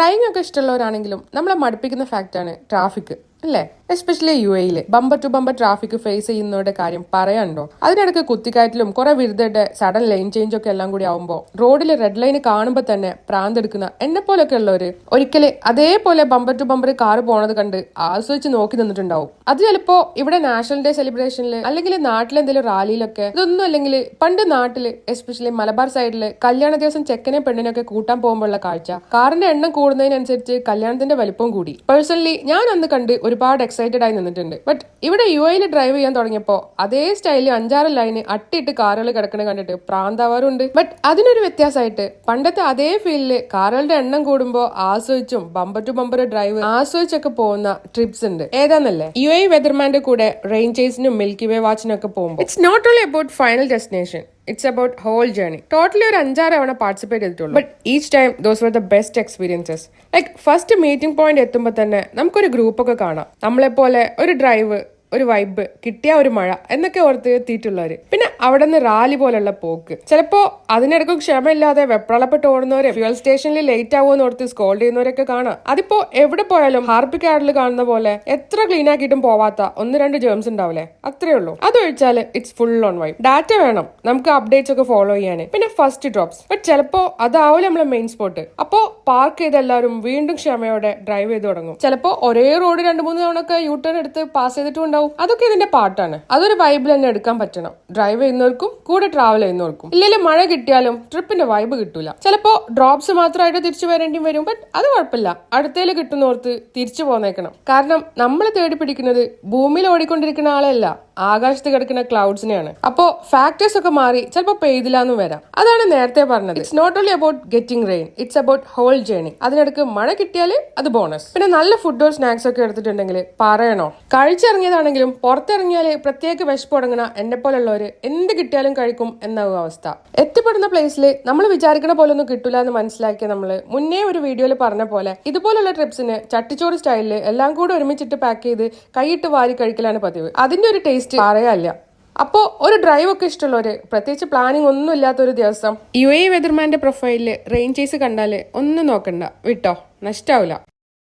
Driving ഒക്കെ ഇഷ്ടമുള്ളവരാണെങ്കിലും നമ്മളെ മടുപ്പിക്കുന്ന ഫാക്റ്റാണ് ട്രാഫിക് അല്ലേ? Especially UAE bumper to bumper traffic face ചെയ്യുന്നവരുടെ കാര്യം പറയാനുണ്ടോ? അതിനിടയ്ക്ക് കുത്തിക്കയറ്റിലും കുറെ വിരുദ്ധയുടെ സഡൻ ലൈൻ ചേഞ്ച് ഒക്കെ എല്ലാം കൂടി ആവുമ്പോൾ റോഡിൽ റെഡ് ലൈൻ കാണുമ്പോൾ തന്നെ പ്രാന്തെടുക്കുന്ന എന്നെ പോലൊക്കെ ഉള്ളവര് ഒരിക്കല് അതേപോലെ ബമ്പർ ടു ബമ്പർ കാറ് പോണത് കണ്ട് ആസ്വദിച്ച് നോക്കി നിന്നിട്ടുണ്ടാവും. അത് ചിലപ്പോ ഇവിടെ നാഷണൽ ഡേ സെലിബ്രേഷനിൽ അല്ലെങ്കിൽ നാട്ടിലെന്തെങ്കിലും റാലിയിലൊക്കെ ഇതൊന്നും അല്ലെങ്കിൽ പണ്ട് നാട്ടില് എസ്പെഷ്യലി മലബാർ സൈഡില് കല്യാണ ദിവസം ചെക്കനെ പെണ്ണിനൊക്കെ കൂട്ടാൻ പോകുമ്പോഴുള്ള കാഴ്ച കാറിന്റെ എണ്ണം കൂടുന്നതിനനുസരിച്ച് കല്യാണത്തിന്റെ വലിപ്പം കൂടി. പേഴ്സണലി ഞാൻ അന്ന് കണ്ട് ഒരുപാട് എക്സൈറ്റഡ് ആയി നിന്നിട്ടുണ്ട്. ബട്ട് ഇവിടെ UAE ഡ്രൈവ് ചെയ്യാൻ തുടങ്ങിയപ്പോ അതേ സ്റ്റൈലിൽ 5-6 ലൈന് അട്ടിയിട്ട് കാറുകൾ കിടക്കണ കണ്ടിട്ട് പ്രാന്താവാറുണ്ട്. ബട്ട് അതിനൊരു വ്യത്യാസമായിട്ട് പണ്ടത്തെ അതേ ഫീലില് കാറുകളുടെ എണ്ണം കൂടുമ്പോ ആസ്വദിച്ചും ബമ്പർ ടു ബമ്പർ ഡ്രൈവ് ആസ്വദിച്ചൊക്കെ പോകുന്ന ട്രിപ്സ് ഉണ്ട്. ഏതാന്നല്ലേ? UAE വെതർമാന്റെ കൂടെ റെയിൻ ചേസിനും മിൽക്കി വേ വാച്ചിനും ഒക്കെ പോകുമ്പോൾ it's not only about final destination, it's about whole journey. Totally ഒരു 5-6 തവണ പാർട്ടിസിപ്പേറ്റ് ചെയ്തിട്ടുള്ളൂ. But each time those were the best experiences. Like first meeting point എത്തുമ്പോൾ തന്നെ നമുക്കൊരു ഗ്രൂപ്പൊക്കെ കാണാം. നമ്മളെപ്പോലെ ഒരു ഡ്രൈവ്, ഒരു വൈബ്, കിട്ടിയ ഒരു മഴ എന്നൊക്കെ ഓർത്ത് എത്തിയിട്ടുള്ളവര്. പിന്നെ അവിടെ നിന്ന് റാലി പോലുള്ള പോക്ക്. ചിലപ്പോ അതിനിടയ്ക്ക് ക്ഷമയില്ലാതെ വെപ്രളപ്പെട്ട് ഓടുന്നവരെ ഫ്യൂൽ സ്റ്റേഷനിൽ ലേറ്റ് ആവുമെന്ന് ഓർത്ത് സ്കോൾഡ് ചെയ്യുന്നവരൊക്കെ കാണാം. അതിപ്പോ എവിടെ പോയാലും ഹാർപ്പിക് ആഡിൽ കാണുന്ന പോലെ എത്ര ക്ലീൻ ആക്കിയിട്ടും പോവാത്ത 1-2 ജേംസ് ഉണ്ടാവില്ലേ, അത്രേ ഉള്ളൂ. അതൊഴിച്ചാല് it's full on vibe. Data വേണം നമുക്ക് അപ്ഡേറ്റ്സ് ഒക്കെ ഫോളോ ചെയ്യാൻ. പിന്നെ ഫസ്റ്റ് ഡ്രോപ്സ്. ബട്ട് ചിലപ്പോ അതാവില്ല നമ്മളെ മെയിൻ സ്പോട്ട്. അപ്പോ പാർക്ക് ചെയ്ത് എല്ലാവരും വീണ്ടും ക്ഷമയോടെ ഡ്രൈവ് ചെയ്ത് തുടങ്ങും. ചിലപ്പോ ഒരേ റോഡ് 2-3 തവണ ഒക്കെ യൂ ടേൺ എടുത്ത് പാസ് ചെയ്തിട്ടുണ്ടാവും. അതൊക്കെ ഇതിന്റെ പാർട്ടാണ്. അതൊരു വൈബിൽ തന്നെ എടുക്കാൻ പറ്റണം, ഡ്രൈവ് ചെയ്യുന്നവർക്കും കൂടെ ട്രാവൽ ചെയ്യുന്നവർക്കും. ഇല്ലെങ്കിൽ മഴ കിട്ടിയാലും ട്രിപ്പിന്റെ വൈബ് കിട്ടൂല. ചിലപ്പോ ഡ്രോപ്സ് മാത്രമായിട്ട് തിരിച്ചു വരേണ്ടി വരും. ബട്ട് അത് കുഴപ്പമില്ല, അടുത്തേല് കിട്ടുന്നോർത്ത് തിരിച്ചു പോന്നേക്കണം. കാരണം നമ്മൾ തേടി പിടിക്കുന്നത് ഭൂമിയിൽ ഓടിക്കൊണ്ടിരിക്കുന്ന ആളെയല്ല, ആകാശത്ത് കിടക്കുന്ന ക്ലൗഡ്സിനെയാണ്. അപ്പോ ഫാക്ടേഴ്സ് ഒക്കെ മാറി ചിലപ്പോൾ പെയ്തില്ലാന്നും വരാം. അതാണ് നേരത്തെ പറഞ്ഞത്, it's not only about getting rain, it's about whole journey. അതിനിടയ്ക്ക് മഴ കിട്ടിയാൽ അത് ബോണസ്. പിന്നെ നല്ല ഫുഡോ സ്നാക്സ് ഒക്കെ എടുത്തിട്ടുണ്ടെങ്കിൽ പറയണോ? കഴിച്ചിറങ്ങിയതാണെങ്കിലും പുറത്തിറങ്ങിയാല് പ്രത്യേക വിശപ്പ് തുടങ്ങുന്ന എന്നെ പോലുള്ളവര് എന്ത് കിട്ടിയാലും കഴിക്കും എന്നാവും അവസ്ഥ. എത്തിപ്പെടുന്ന പ്ലേസിൽ നമ്മൾ വിചാരിക്കണ പോലെ ഒന്നും കിട്ടില്ല എന്ന് മനസ്സിലാക്കിയ നമ്മള് മുന്നേ ഒരു വീഡിയോയിൽ പറഞ്ഞ പോലെ ഇതുപോലുള്ള ട്രിപ്സിന് ചട്ടിച്ചോറ് സ്റ്റൈലില് എല്ലാം കൂടെ ഒരുമിച്ചിട്ട് പാക്ക് ചെയ്ത് കൈയിട്ട് വാരി കഴിക്കലാണ് പതിവ്. അതിന്റെ ഒരു ടേസ്റ്റ് പറയാല്ല. അപ്പോ ഒരു ഡ്രൈവ് ഒക്കെ ഇഷ്ടമുള്ളവര്, പ്രത്യേകിച്ച് പ്ലാനിങ് ഒന്നും ഇല്ലാത്തൊരു ദിവസം UAE വെതർമാന്റെ പ്രൊഫൈലില് റെയിൻ ചേസ് കണ്ടാല് ഒന്നും നോക്കണ്ട, വിട്ടോ, നഷ്ടാവില്ല.